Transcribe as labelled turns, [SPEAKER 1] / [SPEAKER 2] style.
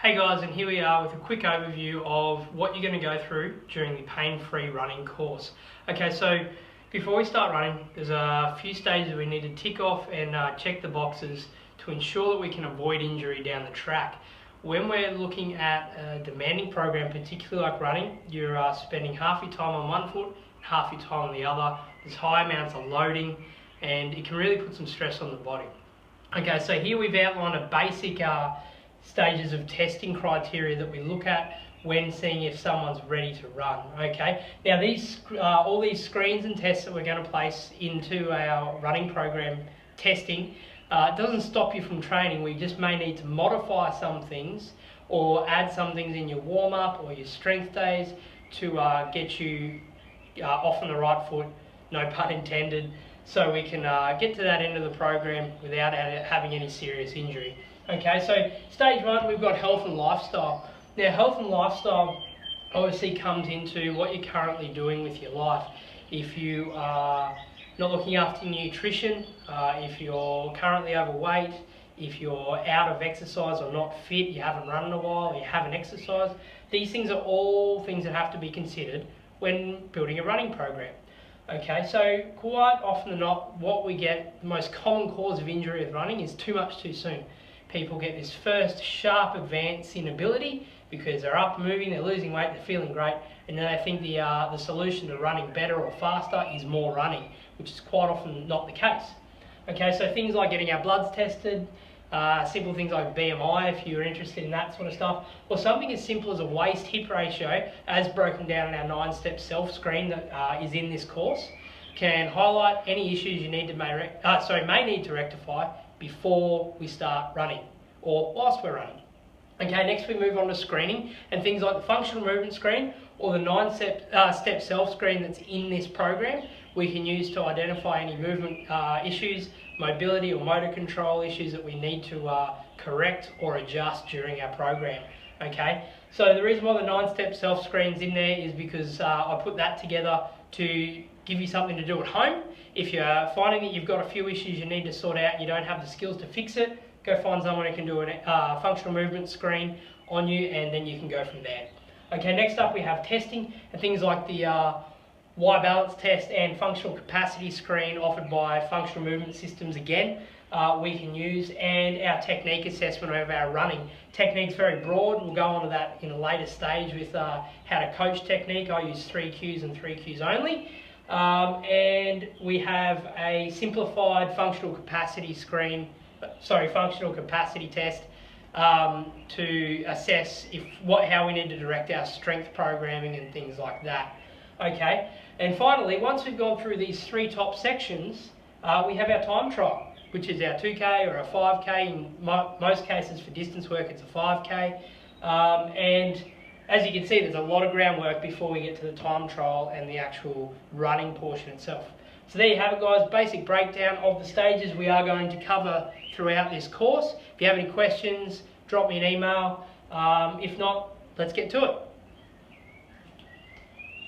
[SPEAKER 1] Hey guys, and here we are with a quick overview of what you're going to go through during the pain-free running course. Okay, so before we start running, there's a few stages we need to tick off and check the boxes to ensure that we can avoid injury down the track. When we're looking at a demanding program, particularly like running, you're spending half your time on one foot and half your time on the other. There's high amounts of loading and it can really put some stress on the body. Okay, so here we've outlined a basic stages of testing criteria that we look at when seeing if someone's ready to run. Okay, now these all these screens and tests that we're going to place into our running program testing doesn't stop you from training. We just may need to modify some things or add some things in your warm-up or your strength days to get you off on the right foot, no pun intended, so we can get to that end of the program without having any serious injury. Okay, so stage one, we've got health and lifestyle. Now, health and lifestyle obviously comes into what you're currently doing with your life. If you are not looking after your nutrition, if you're currently overweight, if you're out of exercise or not fit, you haven't run in a while, you haven't exercised, these things are all things that have to be considered when building a running program. Okay, so quite often than not, what we get, the most common cause of injury with running is too much too soon. People get this first sharp advance in ability because they're up and moving, they're losing weight, they're feeling great, and then they think the solution to running better or faster is more running, which is quite often not the case. Okay, so things like getting our bloods tested, simple things like BMI if you're interested in that sort of stuff, or something as simple as a waist-hip ratio as broken down in our 9-step self-screen that is in this course, can highlight any issues you need to may need to rectify before we start running or whilst we're running. Okay, next we move on to screening and things like the functional movement screen or the 9-step self screen that's in this program we can use to identify any movement issues, mobility or motor control issues that we need to correct or adjust during our program. Okay, so the reason why the 9-step self screen's in there is because I put that together to give you something to do at home. If you're finding that you've got a few issues you need to sort out and you don't have the skills to fix it, go find someone who can do a functional movement screen on you and then you can go from there. Okay, next up we have testing and things like the Y balance test and functional capacity screen offered by Functional Movement Systems again. We can use, and our technique assessment of our running. Technique's very broad, we'll go on to that in a later stage with how to coach technique. I use 3 Qs and 3 Qs only. And we have a simplified functional capacity test to assess how we need to direct our strength programming and things like that. Okay, and finally, once we've gone through these 3 top sections, we have our time trial, which is our 2K or a 5K. In most cases for distance work, it's a 5K. And as you can see, there's a lot of groundwork before we get to the time trial and the actual running portion itself. So there you have it, guys, basic breakdown of the stages we are going to cover throughout this course. If you have any questions, drop me an email. If not, let's get to it.